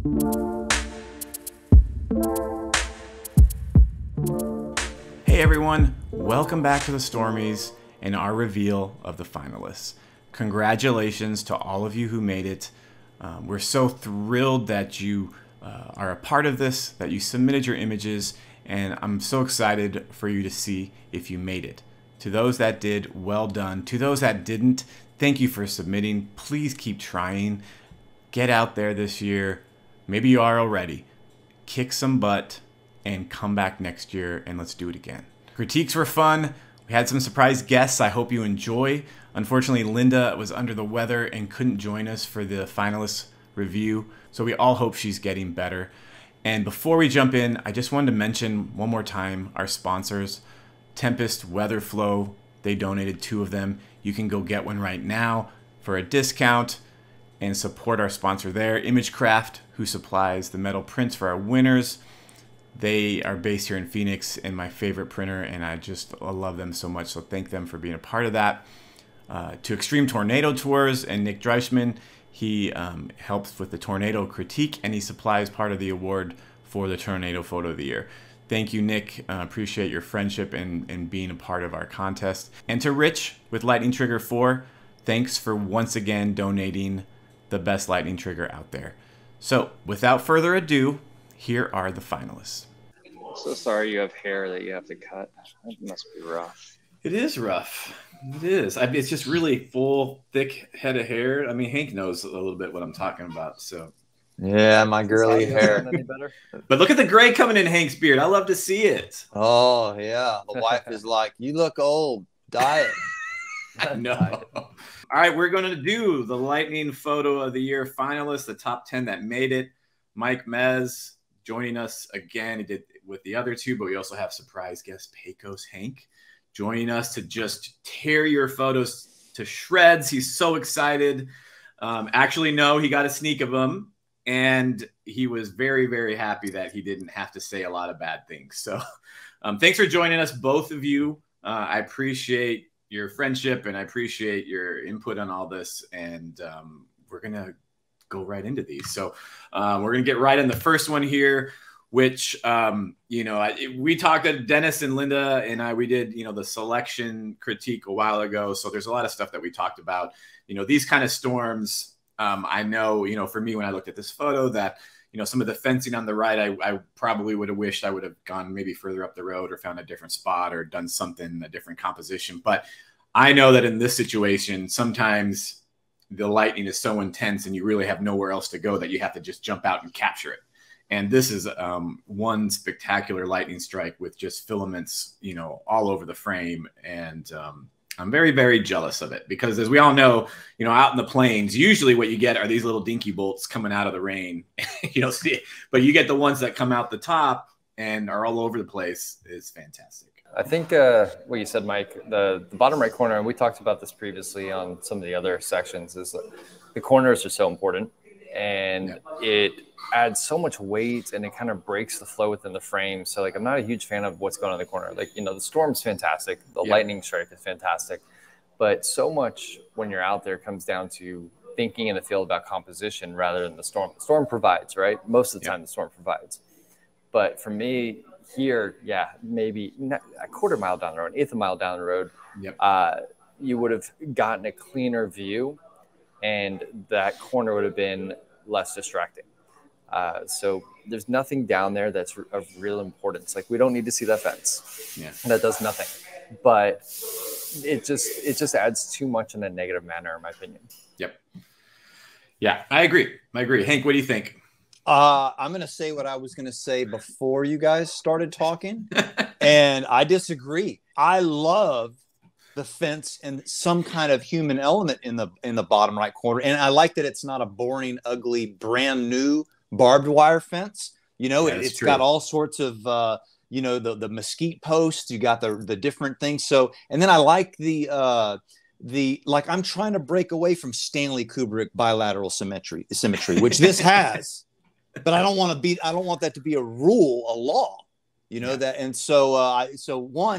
Hey everyone, welcome back to the Stormies and our reveal of the finalists. Congratulations to all of you who made it. We're so thrilled that you are a part of this, that you submitted your images, and I'm so excited for you to see if you made it. To those that did, well done. To those that didn't, thank you for submitting. Please keep trying. Get out there this year. Maybe you are already. Kick some butt and come back next year and let's do it again. Critiques were fun. We had some surprise guests I hope you enjoy. Unfortunately, Linda was under the weather and couldn't join us for the finalists review, so we all hope she's getting better. And before we jump in, I just wanted to mention one more time our sponsors, Tempest Weather Flow. They donated 2 of them. You can go get one right now for a discount and support our sponsor there, Imagecraft, who supplies the metal prints for our winners. They are based here in Phoenix and my favorite printer, and I love them so much, so thank them for being a part of that. To Extreme Tornado Tours and Nick Dreischman, he helps with the tornado critique, and he supplies part of the award for the tornado photo of the year. Thank you, Nick. Appreciate your friendship and being a part of our contest. And to Rich with Lightning Trigger 4, thanks for once again donating the best lightning trigger out there. So without further ado, here are the finalists. I'm so sorry you have hair that you have to cut. That must be rough. It is rough. It is. It's just really full, thick head of hair. I mean, Hank knows a little bit what I'm talking about. So, yeah, my girly hair. Any better? But look at the gray coming in Hank's beard. I love to see it. Oh yeah, the wife is like, "You look old. Dye it." No. All right, we're going to do the Lightning Photo of the Year finalists, the top 10 that made it. Mike Mez joining us again. He did with the other 2, but we also have surprise guest Pecos Hank joining us to just tear your photos to shreds. He's so excited. Actually, no, he got a sneak of them, and he was very, very happy that he didn't have to say a lot of bad things. So thanks for joining us, both of you. I appreciate your friendship, and I appreciate your input on all this, and we're going to go right into these. So we're going to get right in the first one here, which, we talked to Dennis and Linda and we did, the selection critique a while ago. So there's a lot of stuff that we talked about, these kind of storms. I know, for me, when I looked at this photo that, some of the fencing on the right, I probably would have wished I would have gone maybe further up the road or found a different spot or done something, a different composition. But I know that in this situation, sometimes the lightning is so intense and you really have nowhere else to go that you have to just jump out and capture it. And this is one spectacular lightning strike with just filaments, all over the frame. And I'm very, very jealous of it because, as we all know, out in the plains, usually what you get are these little dinky bolts coming out of the rain. But you get the ones that come out the top and are all over the place. It's fantastic. I think what you said, Mike, the bottom right corner, and we talked about this previously on some of the other sections, is the corners are so important, and it adds so much weight and it kind of breaks the flow within the frame. So I'm not a huge fan of what's going on in the corner. The storm's fantastic. The lightning strike is fantastic. But so much when you're out there comes down to thinking in the field about composition rather than the storm. The storm provides, right? Most of the time the storm provides. But for me here, maybe a quarter mile down the road, eighth of a mile down the road, you would have gotten a cleaner view and that corner would have been less distracting. So there's nothing down there that's of real importance. We don't need to see that fence. Yeah. That does nothing. But it just adds too much in a negative manner, in my opinion. Yep. Yeah, I agree. Hank, what do you think? I'm going to say what I was going to say before you guys started talking, and I disagree. I love the fence and some kind of human element in the bottom right corner, and I like that it's not a boring, ugly, brand new barbed wire fence. It's got all sorts of the mesquite posts. You got the different things. So, and then I like the I'm trying to break away from Stanley Kubrick bilateral symmetry, which this has. But I don't want that to be a rule, a law, that. And so,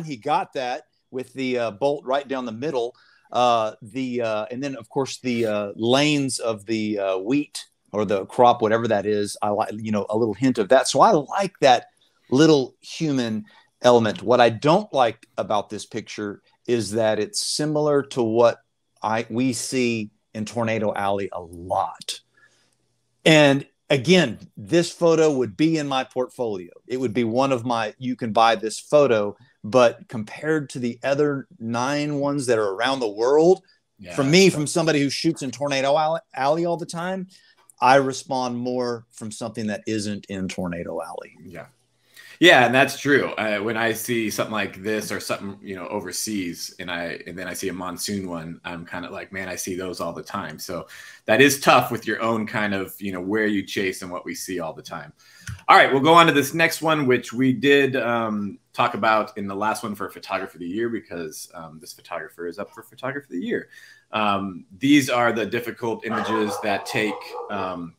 he got that with the bolt right down the middle, and then of course the lanes of the wheat or the crop, whatever that is. I like, you know, a little hint of that. So I like that little human element. What I don't like about this picture is that it's similar to what we see in Tornado Alley a lot. And again, this photo would be in my portfolio. It would be one of my, you can buy this photo, but compared to the other 9 ones that are around the world, for me, from somebody who shoots in Tornado Alley all the time, I respond more from something that isn't in Tornado Alley. Yeah. Yeah, and that's true. When I see something like this or something, you know, overseas, and then I see a monsoon one, I'm kind of like, man, I see those all the time. So that is tough with your own kind of, you know, where you chase and what we see all the time. All right, we'll go on to this next one, which we did talk about in the last one for Photographer of the Year, because this photographer is up for Photographer of the Year. These are the difficult images that take,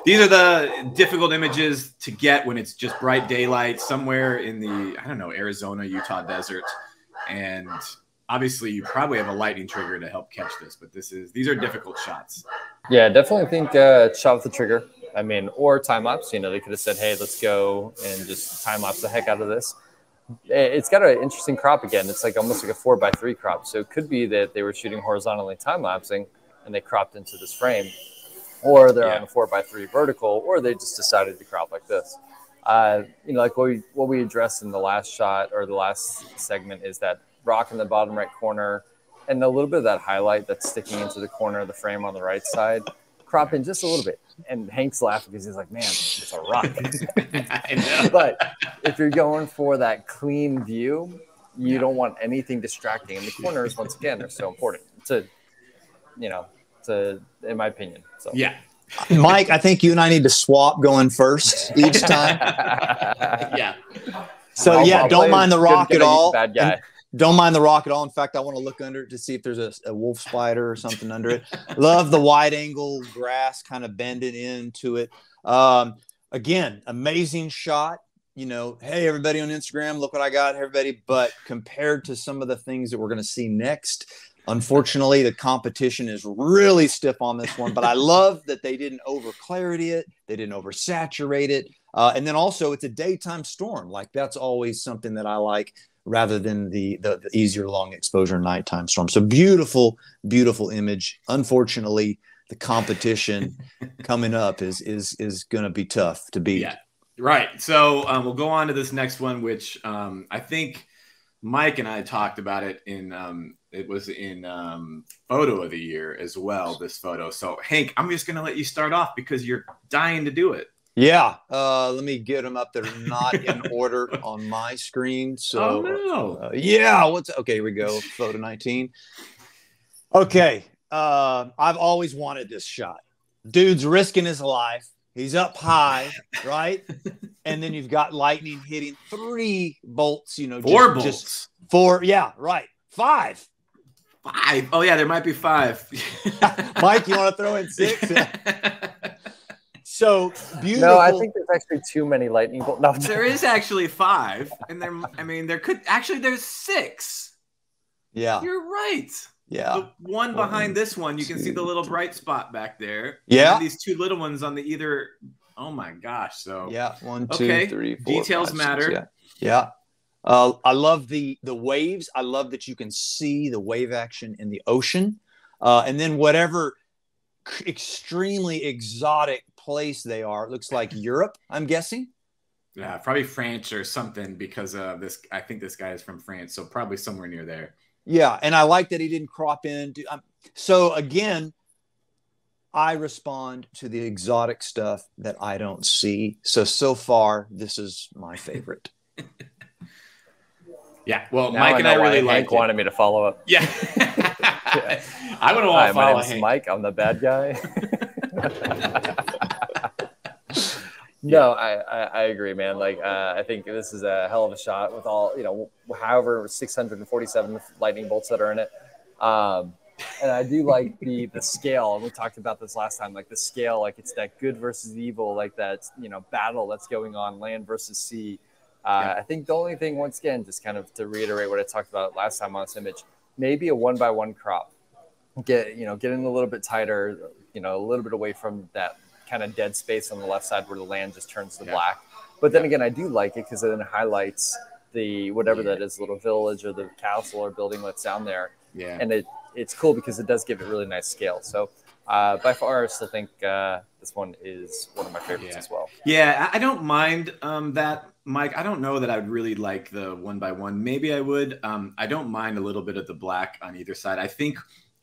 these are the difficult images to get when it's just bright daylight somewhere in the, I don't know, Arizona, Utah desert. And obviously you probably have a lightning trigger to help catch this, but these are difficult shots. Yeah, definitely think shot with the trigger. I mean, or time lapse, you know, they could have said, hey, let's go and just time lapse the heck out of this. It's got an interesting crop again. It's like almost like a 4x3 crop. So it could be that they were shooting horizontally time lapsing and they cropped into this frame, or they're on a 4x3 vertical, or they just decided to crop like this. You know, like what we addressed in the last shot or the last segment is that rock in the bottom right corner and a little bit of that highlight that's sticking into the corner of the frame on the right side. Crop in just a little bit. And Hank's laughing because he's like, man, it's a rock. I know. But if you're going for that clean view, you don't want anything distracting. And the corners, once again, are so important in my opinion. So yeah. Mike, I think you and I need to swap going first each time. Yeah. So don't mind the rock at all. Bad guy. Don't mind the rock at all. In fact, I want to look under it to see if there's a wolf spider or something under it. Love the wide angle grass kind of bending into it. Again, amazing shot. You know, hey, everybody on Instagram, look what I got, everybody. But compared to some of the things that we're going to see next, unfortunately, the competition is really stiff on this one. But I love that they didn't over clarity it. They didn't oversaturate it. And then also it's a daytime storm. Like that's always something that I like, rather than the easier long exposure nighttime storm. So beautiful, beautiful image. Unfortunately, the competition coming up is going to be tough to beat. Yeah, right. So we'll go on to this next one, which I think Mike and I talked about it it was in Photo of the Year as well, this photo. So Hank, I'm just going to let you start off because you're dying to do it. Yeah, let me get them up. They're not in order on my screen. So, okay, here we go. Photo 19. Okay, I've always wanted this shot. Dude's risking his life. He's up high, right? And then you've got lightning hitting 3 bolts. You know, 4 bolts. Just 4. Yeah, right. 5. 5. Oh yeah, there might be 5. Mike, you want to throw in 6? So beautiful. No, I think there's actually too many lightning bolts. No, there is actually 5, and there's 6. Yeah, you're right. Yeah, the one behind this one, you can see the little bright spot back there. Yeah, and these 2 little ones on the either. Oh my gosh! So yeah, 1, 2, 3, 4. Details 5, matter. 6, yeah. I love the waves. I love that you can see the wave action in the ocean, and then whatever extremely exotic place they are. It looks like Europe, I'm guessing. Yeah, probably France or something, because this. I think this guy is from France, so probably somewhere near there. Yeah, and I like that he didn't crop in. So again, I respond to the exotic stuff that I don't see. So far, this is my favorite. Yeah, well, now Mike and I really Hank wanted me to follow up. Yeah. I would want to follow my name is Mike. I'm the bad guy. No, I agree, man. Like, I think this is a hell of a shot with all, however 647 lightning bolts that are in it. And I do like the scale. And we talked about this last time, like the scale, like it's that good versus evil, like that, battle that's going on, land versus sea. I think the only thing, once again, just kind of to reiterate what I talked about last time on this image, maybe a 1x1 crop. Get in a little bit tighter, a little bit away from that kind of dead space on the left side where the land just turns to black. But then again, I do like it because it then highlights the whatever that is, little village or the castle or building that's down there. Yeah. And it's cool because it does give it really nice scale. So by far, I still think this one is one of my favorites as well. Yeah, I don't mind that, Mike. I don't know that I would really like the 1x1. Maybe I would. I don't mind a little bit of the black on either side. I think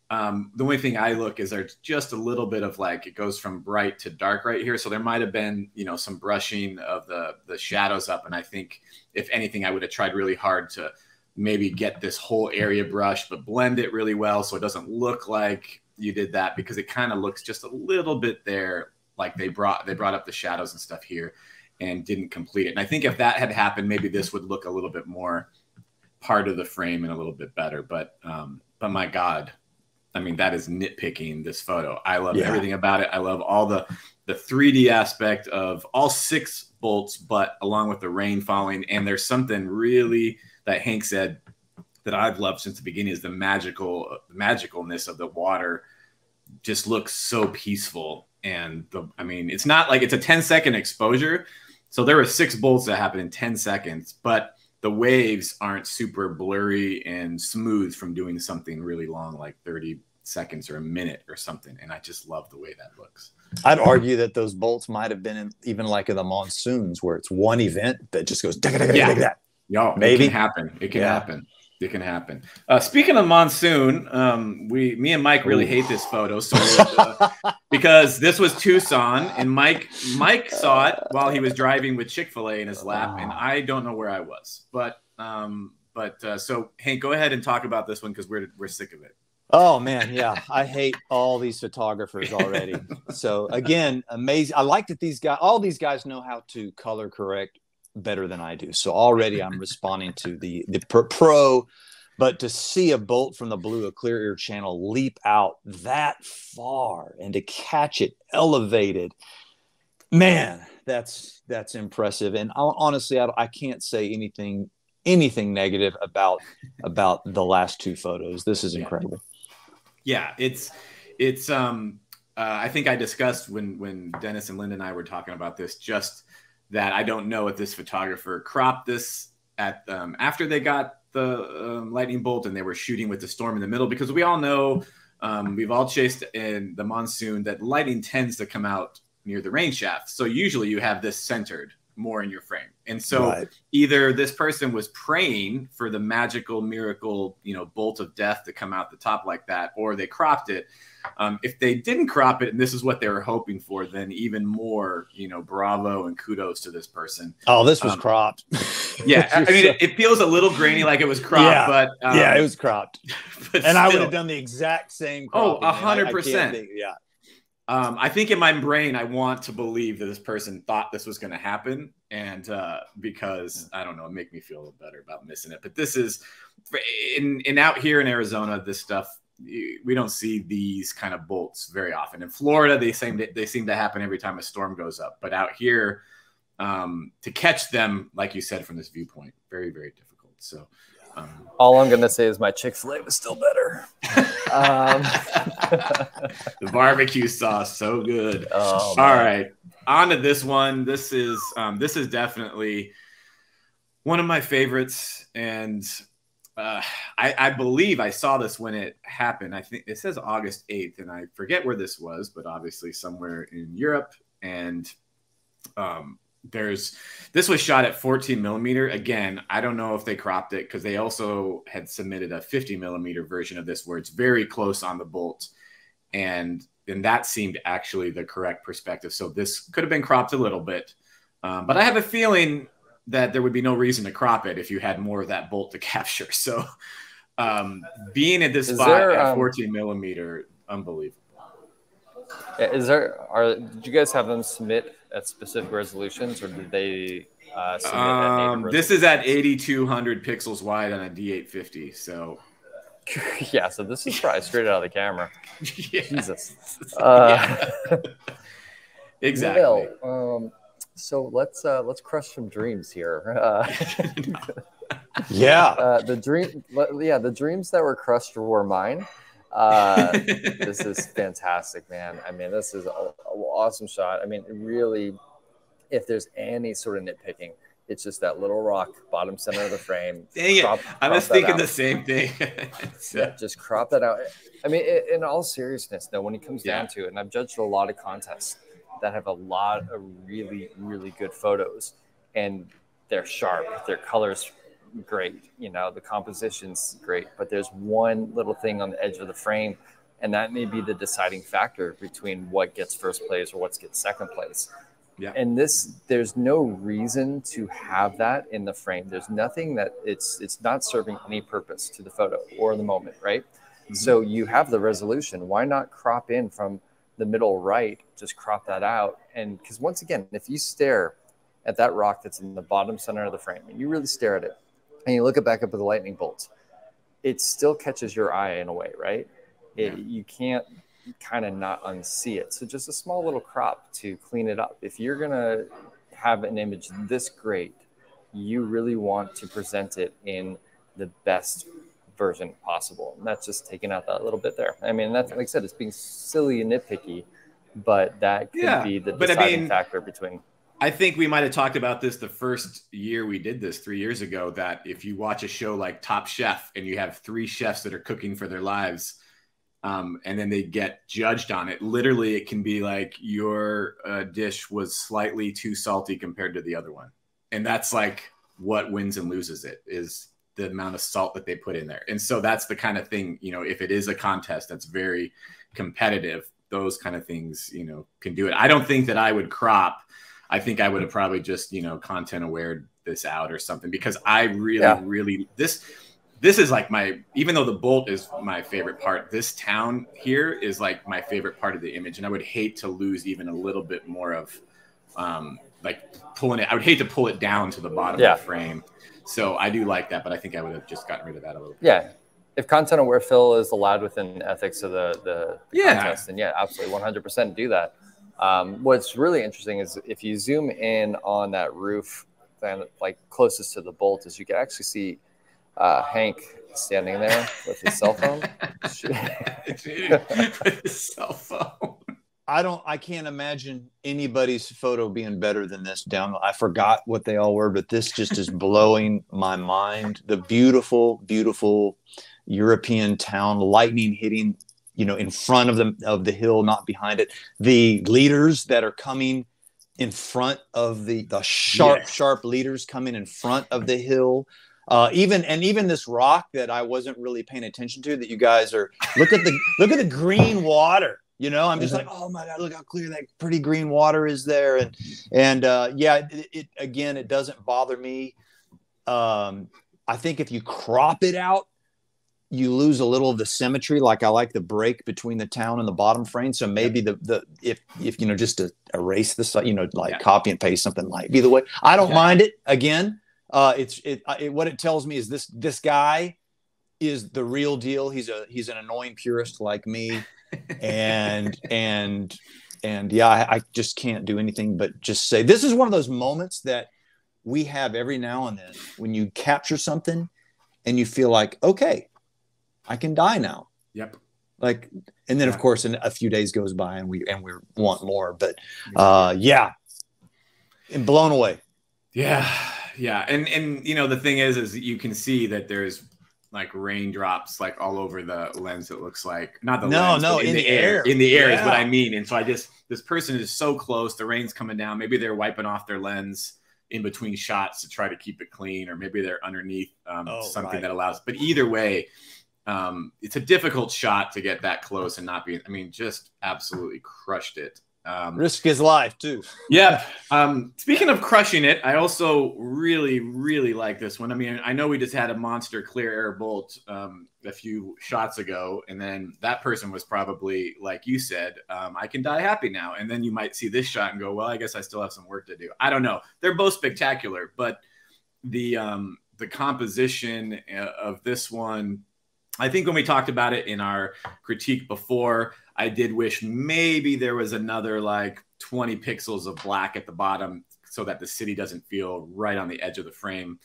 the only thing I look is there's just a little bit of like, it goes from bright to dark right here. So there might have been, you know, some brushing of the shadows up. And I think if anything, I would have tried really hard to maybe get this whole area brushed, but blend it really well so it doesn't look like you did that, because it kind of looks just a little bit there like they brought up the shadows and stuff here and didn't complete it. And I think if that had happened, maybe this would look a little bit more part of the frame and a little bit better. But my God, I mean, that is nitpicking this photo. I love everything about it. I love all the 3D aspect of all 6 bolts, but along with the rain falling. And there's something really that Hank said that I've loved since the beginning, is the magicalness of the water. Just looks so peaceful. And I mean, it's not like it's a 10-second exposure. So there were 6 bolts that happened in 10 seconds, but the waves aren't super blurry and smooth from doing something really long, like 30 seconds or a minute or something. And I just love the way that looks. I'd argue that those bolts might have been even like in the monsoons, where it's one event that just goes that. Yo, maybe it can happen. It can happen. It can happen. Speaking of monsoon, me and Mike really hate this photo, so because this was Tucson, and Mike saw it while he was driving with Chick-fil-A in his lap, and I don't know where I was. But so Hank, go ahead and talk about this one, because we're sick of it. Oh man, yeah, I hate all these photographers already. So again, amazing. I like that all these guys know how to color correct better than I do. So already I'm responding to the pro, but to see a bolt from the blue, a clear air channel, leap out that far and to catch it elevated, man, that's impressive. And honestly, I can't say anything negative about the last 2 photos. This is incredible. Yeah, it's I think I discussed when Dennis and Linda and I were talking about this, just that I don't know if this photographer cropped this at after they got the lightning bolt and they were shooting with the storm in the middle, because we all know we've all chased in the monsoon that lightning tends to come out near the rain shaft. So usually you have this centered more in your frame. And so either this person was praying for the magical miracle, bolt of death to come out the top like that, or they cropped it. If they didn't crop it and this is what they were hoping for, then even more, bravo and kudos to this person. Oh, this was cropped. Yeah. I mean, it feels a little grainy, like it was cropped, but it was cropped. And I would have done the exact same cropping. 100%. Yeah. I think in my brain, I want to believe that this person thought this was going to happen. And because I don't know, it make me feel a little better about missing it. But this is in out here in Arizona, this stuff, we don't see these kind of bolts very often. In Florida, they seem to happen every time a storm goes up. But out here, to catch them, like you said, from this viewpoint, very, very difficult. So all I'm going to say is my Chick-fil-A was still better. The barbecue sauce, so good. Oh, all right, on to this one. This is definitely one of my favorites, and I believe I saw this when it happened. I think it says August 8th, and I forget where this was, but obviously somewhere in Europe. And this was shot at 14 millimeter. Again, I don't know if they cropped it, because they also had submitted a 50 millimeter version of this where it's very close on the bolt, and that seemed actually the correct perspective. So this could have been cropped a little bit, but I have a feeling that there would be no reason to crop it if you had more of that bolt to capture. So being at this spot at 14 millimeter, unbelievable. Did you guys have them submit at specific resolutions, or did they submit at native this is at 8200 pixels wide on a D850. So yeah, so this is probably straight out of the camera. Yeah. Jesus. Exactly. Well, so let's crush some dreams here. The dreams that were crushed were mine. This is fantastic, man. I mean, this is an awesome shot. I mean, really, if there's any sort of nitpicking, it's just that little rock, bottom center of the frame. Dang it. I was thinking the same thing. Yeah, just crop that out. I mean, in all seriousness, though, when it comes down to it, and I've judged a lot of contests that have a lot of really, really good photos, and they're sharp, their colors great, you know, the composition's great, but there's one little thing on the edge of the frame, and that may be the deciding factor between what gets first place or what gets second place. Yeah. And there's no reason to have that in the frame. There's nothing that it's not serving any purpose to the photo or the moment, right? Mm-hmm. So you have the resolution. Why not crop in from the middle right? Just crop that out. And because once again, if you stare at that rock that's in the bottom center of the frame and you really stare at it and you look it back up at the lightning bolts, it still catches your eye in a way, right? You can't kind of not unsee it. So just a small little crop to clean it up. If you're going to have an image this great, you really want to present it in the best version possible. And that's just taking out that little bit there. I mean, that's, like I said, it's being silly and nitpicky, but that could be the deciding factor between. I think we might have talked about this the first year we did this 3 years ago, that if you watch a show like Top Chef and you have 3 chefs that are cooking for their lives, and then they get judged on it, literally it can be like your dish was slightly too salty compared to the other one. And that's like what wins and loses it, is the amount of salt that they put in there. And so that's the kind of thing, you know, if it is a contest that's very competitive, those kind of things, you know, can do it. I don't think that I would crop. I think I would have probably just, you know, content aware this out or something, because I really, this is like even though the bolt is my favorite part, this town here is like my favorite part of the image. And I would hate to lose even a little bit more of like pulling it. I would hate to pull it down to the bottom of the frame. So I do like that, but I think I would have just gotten rid of that a little bit. Yeah. If content aware fill is allowed within ethics of the contest, then absolutely 100% do that. What's really interesting is if you zoom in on that roof, then like closest to the bolt, is you can actually see Hank standing there with his cell phone. With his cell phone. I can't imagine anybody's photo being better than this down. I forgot what they all were, but this just is blowing my mind. The beautiful, beautiful European town, lightning hitting, you know, in front of the hill, not behind it. The leaders that are coming in front of the sharp leaders coming in front of the hill. Even this rock that I wasn't really paying attention to, that you guys are, look at the green water. You know, I'm just like, oh my God, look how clear that pretty green water is there. And it doesn't bother me. I think if you crop it out, you lose a little of the symmetry. Like I like the break between the town and the bottom frame. So maybe if you know, just to erase this, you know, like copy and paste something might be the way. I don't mind it. Again, what it tells me is this guy is the real deal. He's an annoying purist like me. And I just can't do anything but just say, this is one of those moments that we have every now and then when you capture something and you feel like, okay, I can die now. Yep. Like, and then of course, a few days goes by and we want more, but and blown away. Yeah. Yeah. And you know, the thing is you can see that there's like raindrops like all over the lens. It looks like in the air is what I mean. And so this person is so close, the rain's coming down. Maybe they're wiping off their lens in between shots to try to keep it clean, or maybe they're underneath something that allows, but either way, it's a difficult shot to get that close and not be, I mean, just absolutely crushed it. Risk his life too. Yeah. Speaking of crushing it, I also really, really like this one. I mean, I know we just had a monster clear air bolt a few shots ago, and then that person was probably, like you said, I can die happy now. And then you might see this shot and go, well, I guess I still have some work to do. I don't know. They're both spectacular, but the composition of this one, I think when we talked about it in our critique before, I did wish maybe there was another like 20 pixels of black at the bottom so that the city doesn't feel right on the edge of the frame.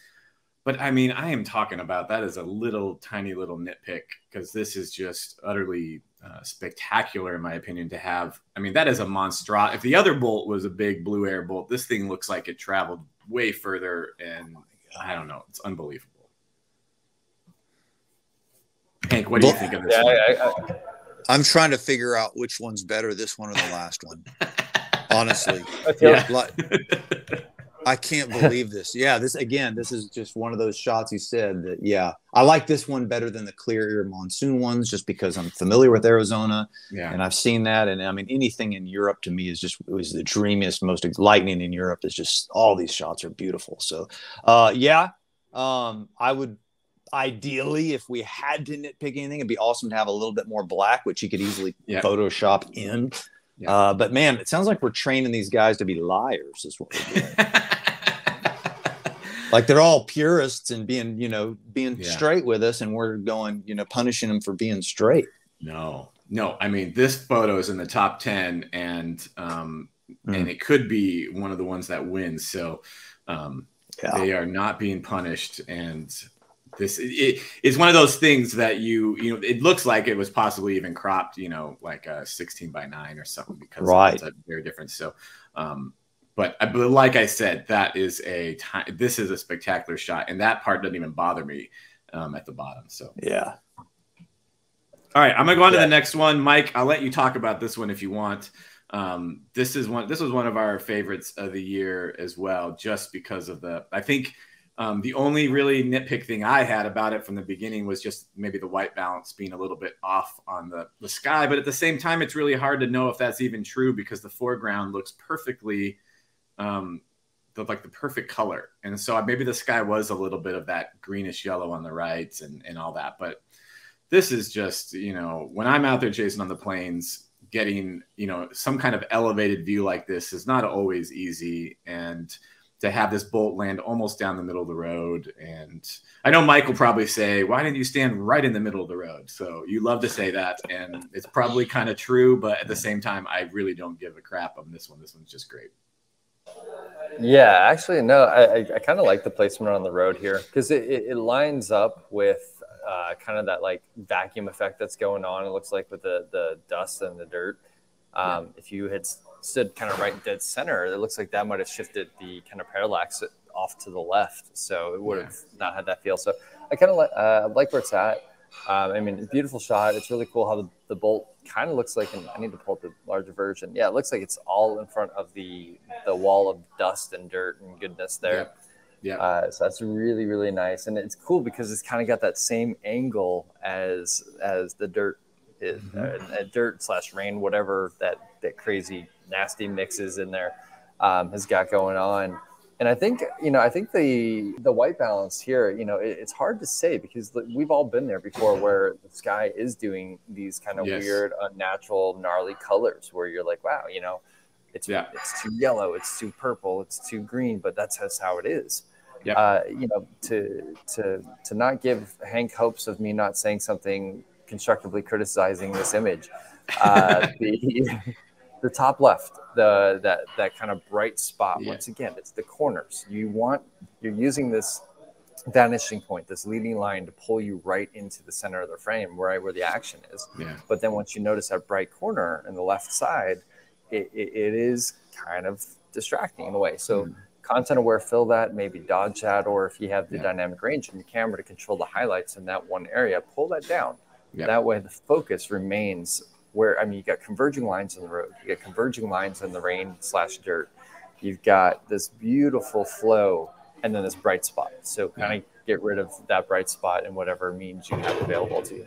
But I mean, I am talking about that as a little tiny little nitpick, because this is just utterly spectacular in my opinion to have. I mean, that is a monstrosity. If the other bolt was a big blue air bolt, this thing looks like it traveled way further, and I don't know, it's unbelievable. Hank, what do you think of this one? I'm trying to figure out which one's better, this one or the last one. Honestly, I can't believe this. Yeah, this is just one of those shots you said that, yeah, I like this one better than the clear air monsoon ones, just because I'm familiar with Arizona, and I've seen that. And I mean, anything in Europe to me was the dreamiest, most lightning in Europe is just, all these shots are beautiful. So, I would, ideally, if we had to nitpick anything, it'd be awesome to have a little bit more black, which you could easily Photoshop in. Yeah. But man, it sounds like we're training these guys to be liars, is what we're doing. Like they're all purists and being straight with us, and we're going, punishing them for being straight. No. I mean, this photo is in the top 10, and it could be one of the ones that wins. So they are not being punished, and this it's one of those things that it looks like it was possibly even cropped, like a 16:9 or something, because it's a very different. So, but like I said, this is a spectacular shot, and that part doesn't even bother me at the bottom. So yeah. All right, I'm gonna go on to the next one, Mike. I'll let you talk about this one if you want. This was one of our favorites of the year as well, just because of I think. The only really nitpick thing I had about it from the beginning was just maybe the white balance being a little bit off on the sky. But at the same time, it's really hard to know if that's even true, because the foreground looks perfectly, like the perfect color. And so maybe the sky was a little bit of that greenish yellow on the right and all that. But this is just, when I'm out there chasing on the plains, getting, some kind of elevated view like this is not always easy. And to have this bolt land almost down the middle of the road. And I know Mike will probably say, why didn't you stand right in the middle of the road? So you love to say that, and it's probably kind of true, but at the same time, I really don't give a crap on this one. This one's just great. Yeah, actually, no, I kind of like the placement on the road here, because it lines up with kind of that like vacuum effect that's going on. It looks like with the dust and the dirt. If you had stood kind of right dead center, it looks like that might have shifted the kind of parallax off to the left, so it would have not had that feel. So I kind of like where it's at. I mean, beautiful shot. It's really cool how the bolt kind of looks like, and I need to pull up the larger version. Yeah, it looks like it's all in front of the wall of dust and dirt and goodness there. So that's really, really nice, and it's cool because it's kind of got that same angle as the dirt is, dirt / rain, whatever that crazy nasty mixes in there has got going on. And I think the white balance here, it's hard to say, because we've all been there before, where the sky is doing these kind of weird, unnatural, gnarly colors where you're like, wow, it's too yellow, it's too purple, it's too green, but that's how it is. To not give Hank hopes of me not saying something constructively criticizing this image, the top left, that kind of bright spot. Once again, it's the corners. You're using this vanishing point, this leading line, to pull you right into the center of the frame, right where the action is. But then once you notice that bright corner in the left side, it is kind of distracting in a way. So content aware, fill that, maybe dodge that, or if you have the dynamic range in your camera to control the highlights in that one area, pull that down. That way the focus remains where, you got converging lines in the road, you got converging lines in the rain / dirt, you've got this beautiful flow, and then this bright spot. So kind of get rid of that bright spot in whatever means you have available to you.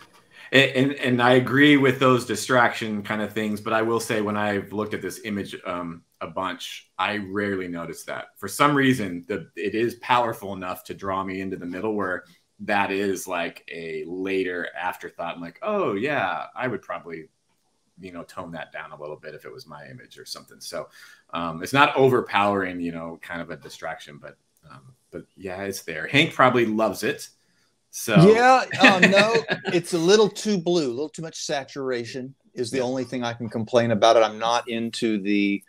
And I agree with those distraction kind of things, but I will say, when I've looked at this image a bunch, I rarely notice that. For some reason, it is powerful enough to draw me into the middle, where that is like a later afterthought. I'm like, oh yeah, I would probably tone that down a little bit if it was my image or something. So it's not overpowering, kind of a distraction, but yeah, it's there. Hank probably loves it. So no, it's a little too blue, a little too much saturation is the only thing I can complain about it. I'm not into the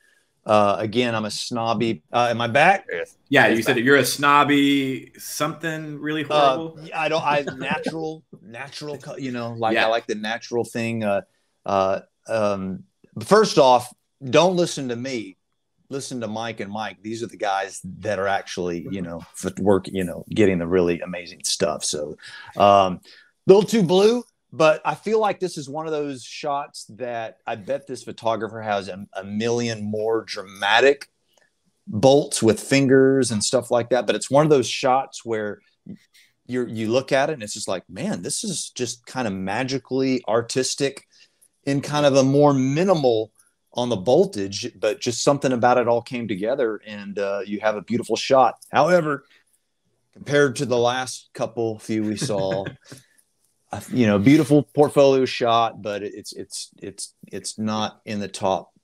Again, I'm a snobby. Am I back? Yes. Yeah, It's you said back. you're a snobby something really horrible. I don't. I natural. Like I Yeah. like the natural thing. Uh, um, first off, don't listen to me. Listen to Mike and Mike. These are the guys that are actually, getting the really amazing stuff. So, a little too blue, but I feel like this is one of those shots that I bet this photographer has a million more dramatic bolts with fingers and stuff like that. But it's one of those shots where you look at it and it's just like, man, this is just kind of magically artistic in kind of a more minimal on the voltage, but just something about it all came together, and you have a beautiful shot. However, compared to the last few we saw, beautiful portfolio shot, but it's not in the top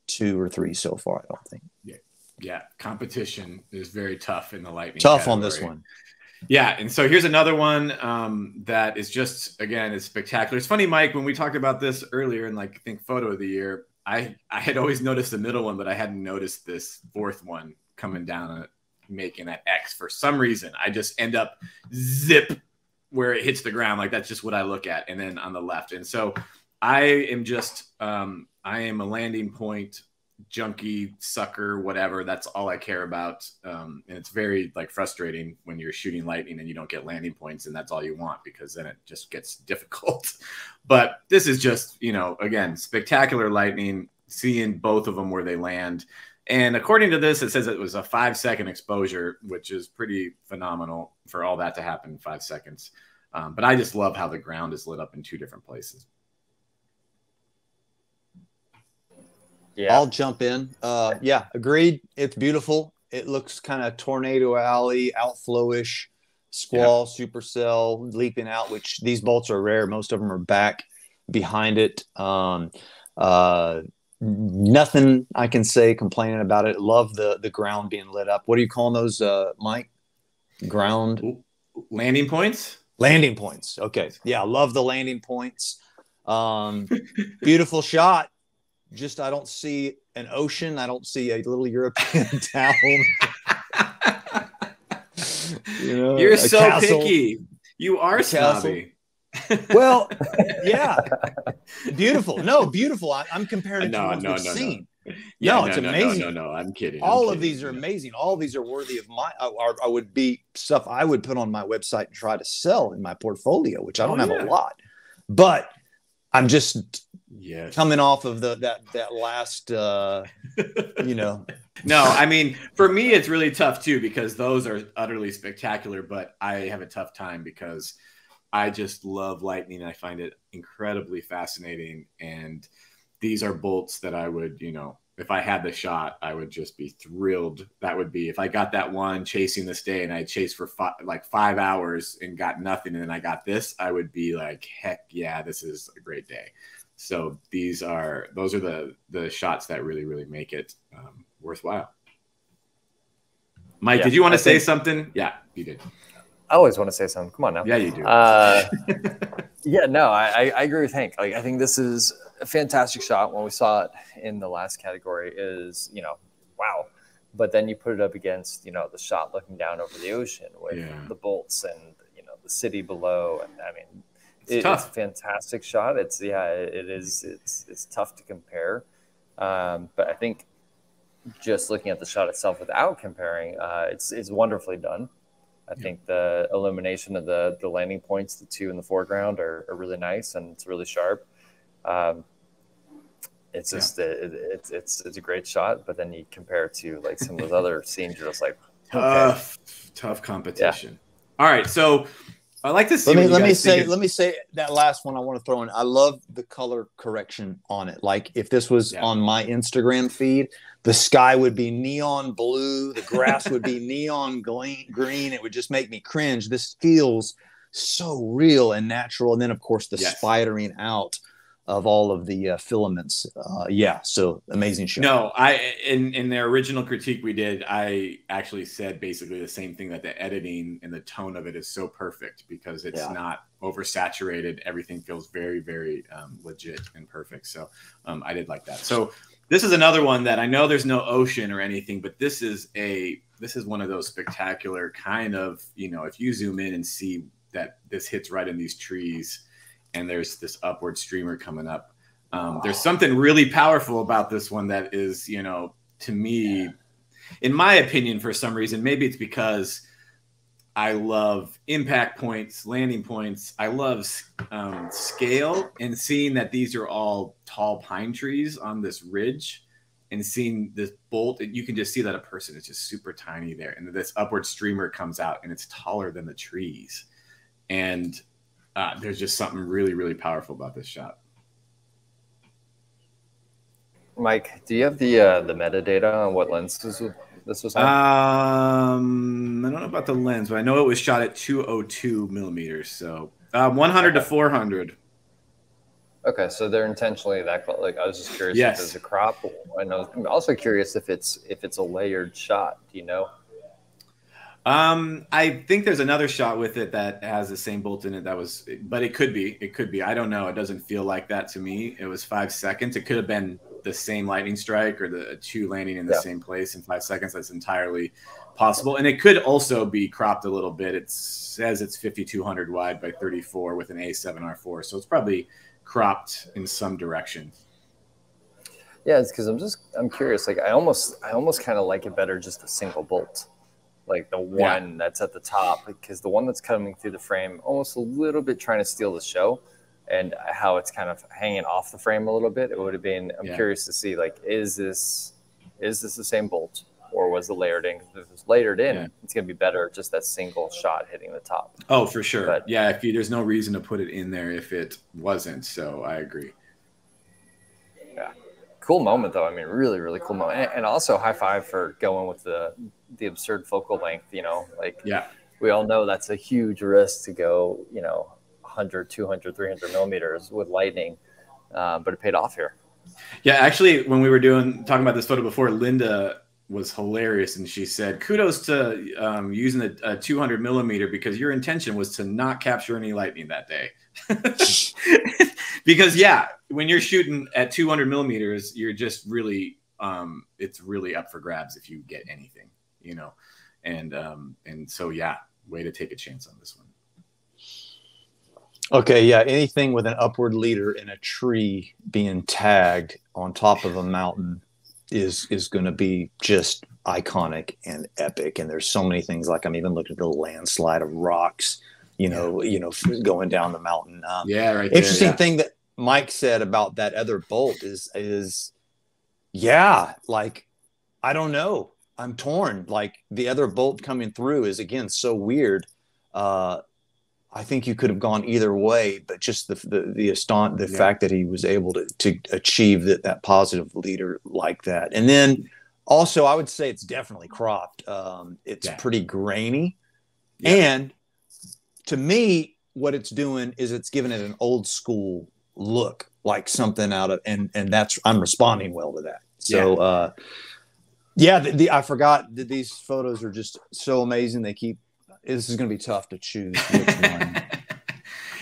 2 or 3 so far, I don't think. Yeah, competition is very tough in the lightning. Tough category. on this one. Yeah, and so here's another one that is just, again, is spectacular. It's funny, Mike, when we talked about this earlier in, like, I think photo of the year, I had always noticed the middle one, but I hadn't noticed this fourth one coming down, making that X. For some reason, I just end up zip where it hits the ground. Like, that's just what I look at. And then on the left. And so I am just, I am a landing point junkie, sucker, whatever. That's all I care about. And it's very, like, frustrating when you're shooting lightning and you don't get landing points, and that's all you want, because then it just gets difficult. But this is just, again, spectacular lightning, seeing both of them where they land. And according to this, it says it was a 5-second exposure, which is pretty phenomenal for all that to happen in 5 seconds. But I just love how the ground is lit up in 2 different places. Yeah. I'll jump in. Yeah, agreed. It's beautiful. It looks kind of tornado alley, outflowish, squall, supercell, leaping out, which these bolts are rare. Most of them are back behind it. Nothing I can say complaining about it. Love the ground being lit up. What are you calling those, Mike? Ground? Landing points? Landing points. Okay. Yeah, love the landing points. Beautiful shot. Just, I don't see an ocean. I don't see a little European town. You're so castle. Picky. You are snobby. Well, yeah. Beautiful. No, beautiful. I'm comparing it to what we've seen. Yeah, it's amazing. No, I'm kidding. All of these are amazing. All of these are worthy of I would be stuff I would put on my website and try to sell in my portfolio, which I don't have a lot. But I'm just coming off of that last, No, I mean, for me, it's really tough too, because those are utterly spectacular, but I have a tough time because I just love lightning. I find it incredibly fascinating. And these are bolts that I would, if I had the shot, I would just be thrilled. That would be, if I got that one chasing this day and I chased for 5 hours and got nothing, and then I got this, I would be like, heck yeah, this is a great day. So those are the shots that really, really make it worthwhile. Mike, did you want to say something? Yeah, you did. I always want to say something. Come on now. Yeah, you do. Yeah, no, I agree with Hank. Like, I think this is a fantastic shot. When we saw it in the last category, is wow. But then you put it up against the shot looking down over the ocean with the bolts and the city below. And I mean, it's a fantastic shot. It is. It's tough to compare. But I think just looking at the shot itself without comparing, it's wonderfully done. I think the illumination of the landing points, the 2 in the foreground, are really nice, and it's really sharp. It's just it's a great shot, but then you compare it to like some of those other scenes, you're just like, tough competition. Yeah. All right, so I like to see. Let me say that last one I want to throw in. I love the color correction on it. Like, if this was on my Instagram feed, the sky would be neon blue, the grass would be neon green. It would just make me cringe. This feels so real and natural. And then, of course, the spidering out all of the filaments. Yeah, so amazing shot. No, in the original critique we did, I actually said basically the same thing, that the editing and the tone of it is so perfect because it's not oversaturated. Everything feels very, very legit and perfect. So I did like that. So this is another one that I know there's no ocean or anything, but this is one of those spectacular kind of, if you zoom in and see that this hits right in these trees and there's this upward streamer coming up. There's something really powerful about this one that is, to me, in my opinion, for some reason, maybe it's because I love impact points, landing points. I love scale, and seeing that these are all tall pine trees on this ridge and seeing this bolt, you can just see that a person is just super tiny there. And this upward streamer comes out and it's taller than the trees. And there's just something really, really powerful about this shot. Mike, do you have the metadata on what lens this was on? I don't know about the lens, but I know it was shot at 202 millimeters. So 100 to 400. Okay, so they're intentionally that close. Like, I was just curious if it's a crop. I'm also curious if it's a layered shot. Do you know? I think there's another shot with it that has the same bolt in it but it could be. I don't know. It doesn't feel like that to me. It was 5 seconds. It could have been the same lightning strike or the two landing in the same place in 5 seconds. That's entirely possible. And it could also be cropped a little bit. It says it's 5,200 wide by 34 with an A7R4. So it's probably cropped in some direction. Yeah, it's because I'm curious. Like, I almost kind of like it better just a single bolt. Like the one that's at the top, because the one that's coming through the frame almost a little bit trying to steal the show, and how it's kind of hanging off the frame a little bit. It would have been, I'm curious to see, like, is this the same bolt, or was it layered in? If it's layered in, it's going to be better just that single shot hitting the top. Oh, for sure. But, there's no reason to put it in there if it wasn't. So I agree. Yeah. Cool moment, though. I mean, really, really cool moment. And also high five for going with the absurd focal length, we all know that's a huge risk to go, 100, 200, 300 millimeters with lightning, but it paid off here. Yeah, actually, when we were talking about this photo before, Linda was hilarious, and she said, kudos to using a 200 millimeter because your intention was to not capture any lightning that day. Because when you're shooting at 200 millimeters, you're just really it's really up for grabs if you get anything, and so way to take a chance on this one. Okay, anything with an upward leader in a tree being tagged on top of a mountain is going to be just iconic and epic. And there's so many things, like I'm even looking at the landslide of rocks, going down the mountain. Right. Interesting thing that Mike said about that other bolt is like, I don't know. I'm torn. Like, the other bolt coming through is, again, so weird. I think you could have gone either way, but just the fact that he was able to achieve that positive leader like that. And then also, I would say it's definitely cropped. It's pretty grainy. And to me, what it's doing is it's giving it an old school look, like something out of, and that's, I'm responding well to that. So, I forgot that these photos are just so amazing. This is going to be tough to choose which one.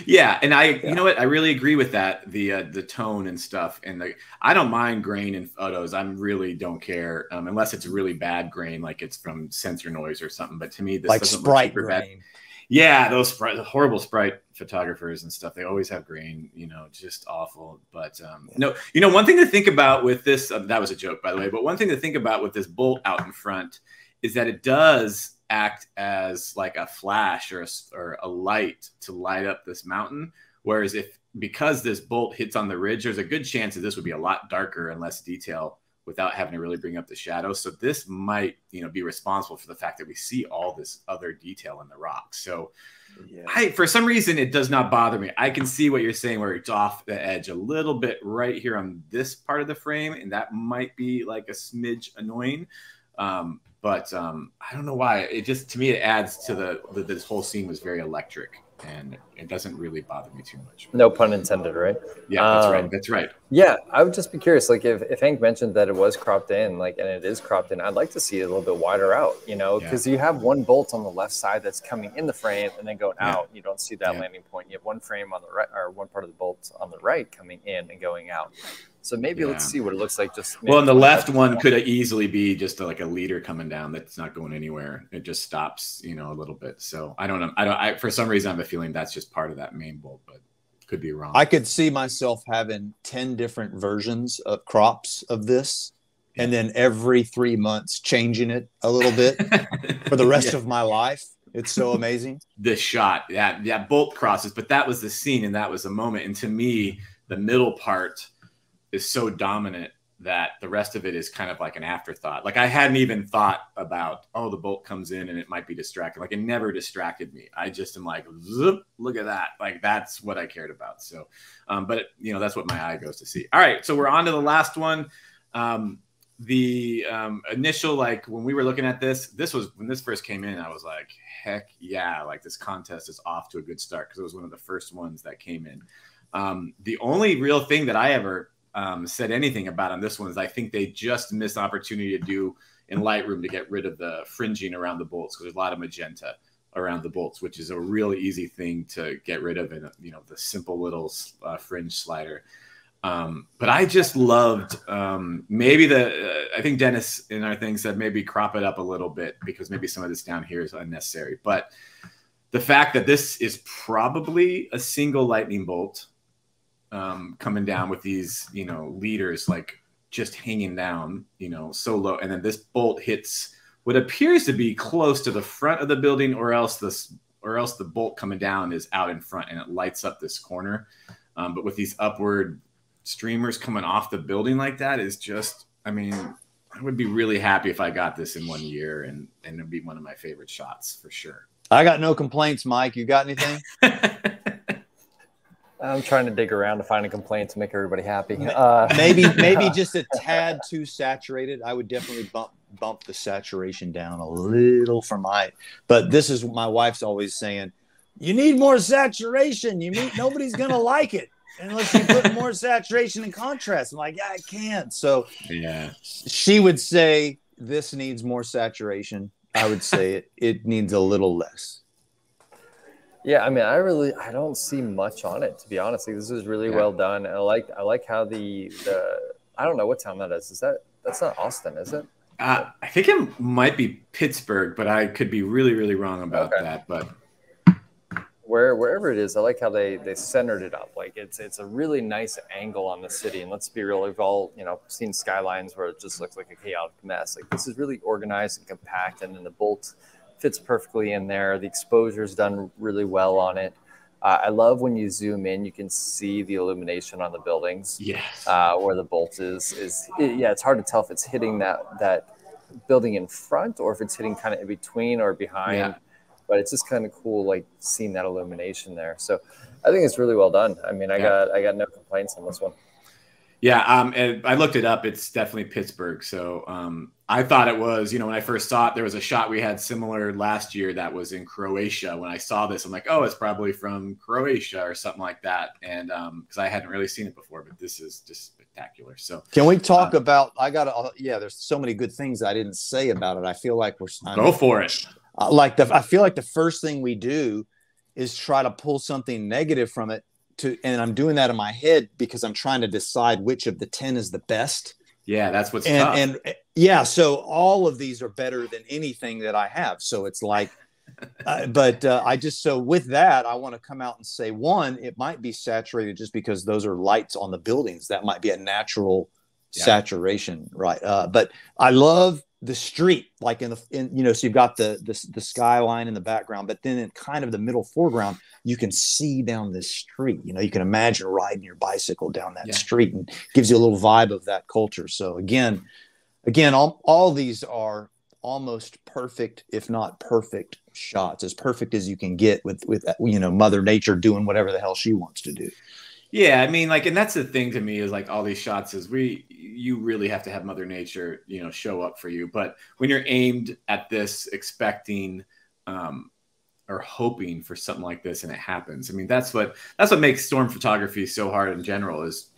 You know what? I really agree with that. The tone and stuff, and I don't mind grain in photos. I really don't care unless it's really bad grain, like it's from sensor noise or something. But to me, this like doesn't sprite look super grain. bad. Yeah, those horrible sprite photographers and stuff, they always have grain, just awful. But no, one thing to think about with this, that was a joke, by the way, but one thing to think about with this bolt out in front is that it does act as like a flash or a light to light up this mountain. Whereas because this bolt hits on the ridge, there's a good chance that this would be a lot darker and less detail without having to really bring up the shadow. So this might, be responsible for the fact that we see all this other detail in the rock. So for some reason, it does not bother me. I can see what you're saying, where it's off the edge a little bit right here on this part of the frame. And that might be like a smidge annoying. But I don't know why. It just, to me, it adds to this whole scene was very electric. and it doesn't really bother me too much. No pun intended, right? Yeah, that's right. That's right. Yeah, I would just be curious, like if Hank mentioned that it was cropped in, like, and it is cropped in, I'd like to see it a little bit wider out, you know, because you have one bolt on the left side that's coming in the frame and then going out. You don't see that landing point. You have one frame on the right, or one part of the bolt on the right coming in and going out. So maybe let's see what it looks like. Just well, and the left one could easily be just like a leader coming down that's not going anywhere. It just stops, you know, a little bit. So I don't know. I for some reason I have a feeling that's just part of that main bolt, but could be wrong. I could see myself having 10 different versions of crops of this, and then every 3 months changing it a little bit for the rest of my life. It's so amazing. The shot, that bolt crosses, but that was the scene and that was the moment. And to me, the middle part is so dominant that the rest of it is kind of like an afterthought. Like I hadn't even thought about, oh, the bolt comes in and it might be distracting. Like it never distracted me. I just am like, zoop, look at that. Like that's what I cared about. So, but you know, that's what my eye goes to see. All right. So we're on to the last one. The initial, like when we were looking at this was when this first came in, I was like, heck yeah. Like this contest is off to a good start. Cause it was one of the first ones that came in. The only real thing that I ever said anything about on this one is I think they just missed opportunity to do in Lightroom to get rid of the fringing around the bolts because there's a lot of magenta around the bolts, which is a really easy thing to get rid of in, you know, the simple little fringe slider. But I just loved maybe I think Dennis in our thing said maybe crop it up a little bit because maybe some of this down here is unnecessary. But the fact that this is probably a single lightning bolt coming down with these, you know, leaders like just hanging down, you know, so low. And then this bolt hits what appears to be close to the front of the building or else the bolt coming down is out in front and it lights up this corner. But with these upward streamers coming off the building like that is just, I mean, I would be really happy if I got this in 1 year and it'd be one of my favorite shots for sure. I got no complaints, Mike. You got anything? I'm trying to dig around to find a complaint to make everybody happy. Maybe just a tad too saturated. I would definitely bump the saturation down a little for but this is my wife's always saying, you need more saturation. Nobody's going to like it unless you put more saturation and contrast. I'm like, yeah, I can't. So yeah, she would say this needs more saturation. I would say it needs a little less. Yeah, I mean, I don't see much on it, to be honest. Like, this is really well done. And I like how the I don't know what town that is. That's not Austin, is it? I think it might be Pittsburgh, but I could be really, really wrong about that. But wherever it is, I like how they centered it up. Like it's a really nice angle on the city. And let's be real, we've all, you know, seen skylines where it just looks like a chaotic mess. Like this is really organized and compact, and then the bolt fits perfectly in there. The exposure is done really well on it. I love when you zoom in, you can see the illumination on the buildings. Yes. Where the bolt is. It's hard to tell if it's hitting that building in front or if it's hitting kind of in between or behind. Yeah. But it's just kind of cool, like seeing that illumination there. So I think it's really well done. I mean, I got no complaints on this one. Yeah, and I looked it up. It's definitely Pittsburgh. So I thought it was, you know, when I first saw it, there was a shot we had similar last year that was in Croatia. When I saw this, I'm like, oh, it's probably from Croatia or something like that. And because I hadn't really seen it before, but this is just spectacular. So can we talk about, there's so many good things I didn't say about it. I feel like go for it. I feel like the first thing we do is try to pull something negative from it. And I'm doing that in my head because I'm trying to decide which of the 10 is the best. Yeah, that's what's tough. And yeah, so all of these are better than anything that I have. So it's like, so with that, I want to come out and say, one, it might be saturated just because those are lights on the buildings. That might be a natural saturation, right? But I love the street, like so you've got the skyline in the background, but then in kind of the middle foreground, you can see down this street. You know, you can imagine riding your bicycle down that street, and gives you a little vibe of that culture. So again, all these are almost perfect, if not perfect shots, as perfect as you can get with Mother Nature doing whatever the hell she wants to do. Yeah, I mean, like, and that's the thing to me is like all these shots is you really have to have Mother Nature, you know, show up for you. But when you're aimed at this expecting are hoping for something like this and it happens. I mean, that's what makes storm photography so hard in general is,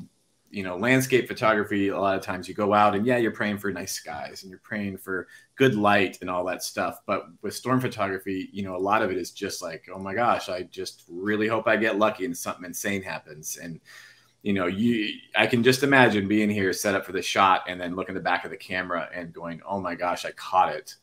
landscape photography. A lot of times you go out and you're praying for nice skies and you're praying for good light and all that stuff. But with storm photography, a lot of it is just like, oh my gosh, I just really hope I get lucky and something insane happens. And, I can just imagine being here set up for the shot and then looking at the back of the camera and going, oh my gosh, I caught it.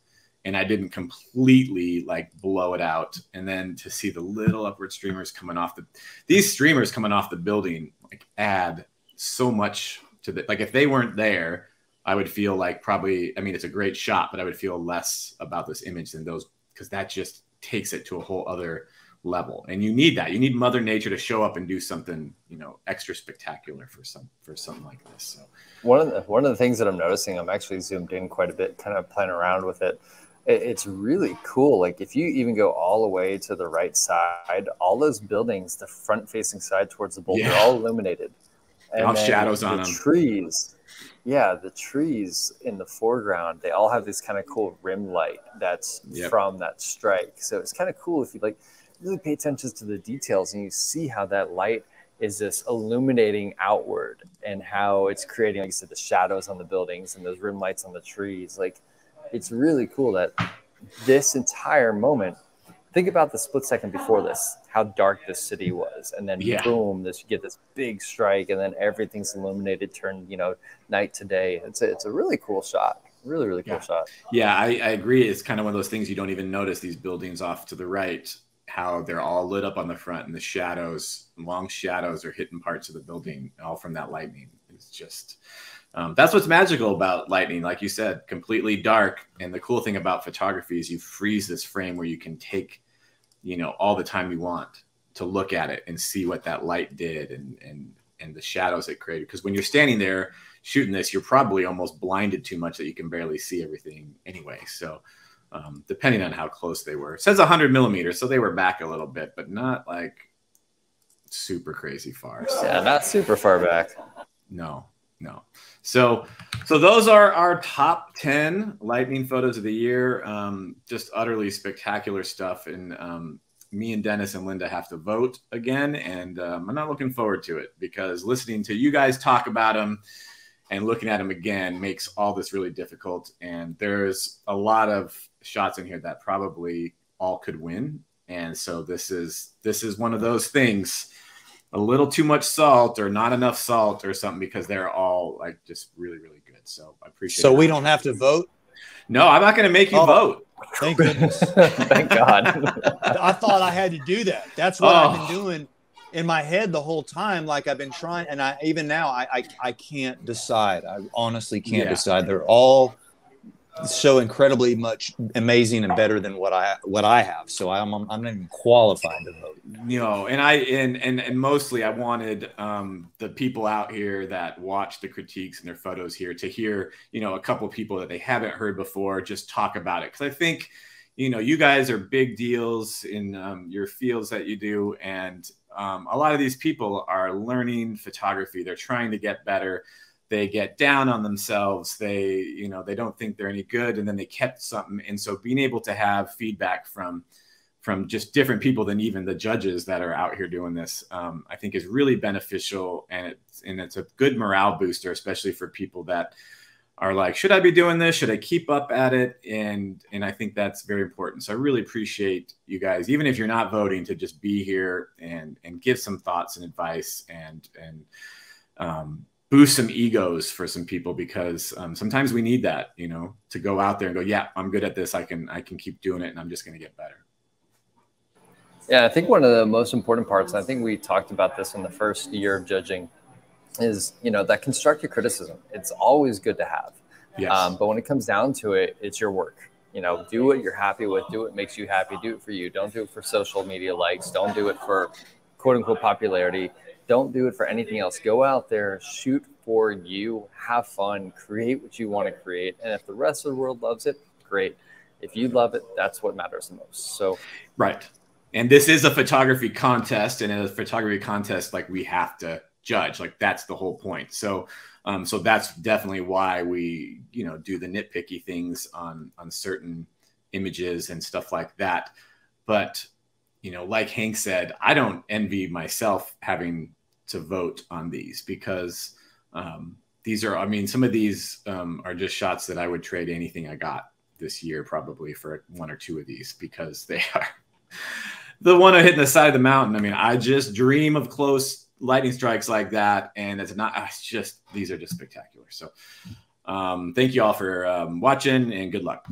And I didn't completely like blow it out. And then to see the little upward streamers coming off these streamers coming off the building, like add so much to the, like if they weren't there, I would feel like probably, I mean, it's a great shot, but I would feel less about this image than those, because that just takes it to a whole other level. And you need that. You need Mother Nature to show up and do something, extra spectacular for something like this. So one of the things that I'm noticing, I'm actually zoomed in quite a bit, kind of playing around with it. It's really cool. Like if you even go all the way to the right side, all those buildings, the front facing side towards the boulder, are all illuminated. And all shadows on them. Trees. Yeah, the trees in the foreground, they all have this kind of cool rim light that's from that strike. So it's kind of cool if you like really pay attention to the details and you see how that light is this illuminating outward and how it's creating, like you said, the shadows on the buildings and those rim lights on the trees. Like it's really cool that this entire moment, think about the split second before this, how dark this city was. And then boom, you get this big strike and then everything's illuminated, turned, night to day. It's a really cool shot. Really, really cool shot. Yeah, I agree. It's kind of one of those things you don't even notice, these buildings off to the right, how they're all lit up on the front and the shadows, long shadows are hitting parts of the building all from that lightning. It's just, that's what's magical about lightning. Like you said, completely dark. And the cool thing about photography is you freeze this frame where you can take, all the time you want to look at it and see what that light did and the shadows it created. Because when you're standing there shooting this, you're probably almost blinded too much that you can barely see everything anyway. So depending on how close they were. It says 100 millimeters, so they were back a little bit, but not like super crazy far. So, yeah, not super far back. No. So those are our top 10 lightning photos of the year. Just utterly spectacular stuff. And me and Dennis and Linda have to vote again. And I'm not looking forward to it because listening to you guys talk about them and looking at them again makes all this really difficult. And there's a lot of shots in here that probably all could win. And so this is one of those things, a little too much salt or not enough salt or something, because they're all like just really, really good. So I appreciate it. So we don't have to vote? No, I'm not going to make you vote. Thank goodness. Thank God. I thought I had to do that. That's what I've been doing in my head the whole time. Like I've been trying, and even now I can't decide. I honestly can't decide. They're all so incredibly much amazing and better than what I have. So I'm not even qualified to vote. And mostly I wanted the people out here that watch the critiques and their photos here to hear, a couple of people that they haven't heard before just talk about it. Because I think, you guys are big deals in your fields that you do. And a lot of these people are learning photography. They're trying to get better. They get down on themselves. They don't think they're any good. And then they kept something. And so being able to have feedback from just different people than even the judges that are out here doing this, I think is really beneficial. And it's a good morale booster, especially for people that are like, should I be doing this? Should I keep up at it? And I think that's very important. So I really appreciate you guys, even if you're not voting, to just be here and give some thoughts and advice and boost some egos for some people, because sometimes we need that, to go out there and go, yeah, I'm good at this. I can keep doing it, and I'm just going to get better. Yeah, I think one of the most important parts, and I think we talked about this in the first year of judging, is, that constructive criticism. It's always good to have. Yes. But when it comes down to it, it's your work. Do what you're happy with. Do what makes you happy. Do it for you. Don't do it for social media likes. Don't do it for quote unquote popularity. Don't do it for anything else. Go out there, shoot for you, have fun, create what you want to create. And if the rest of the world loves it, great. If you love it, that's what matters the most. So, right. And this is a photography contest, and in a photography contest, like, we have to judge. Like, that's the whole point. So that's definitely why we, do the nitpicky things on certain images and stuff like that. But you know, like Hank said, I don't envy myself having to vote on these because these are, I mean, some of these are just shots that I would trade anything I got this year probably for one or two of these because they are the one I hit in the side of the mountain. I mean, I just dream of close lightning strikes like that. And it's just, these are just spectacular. So thank you all for watching and good luck.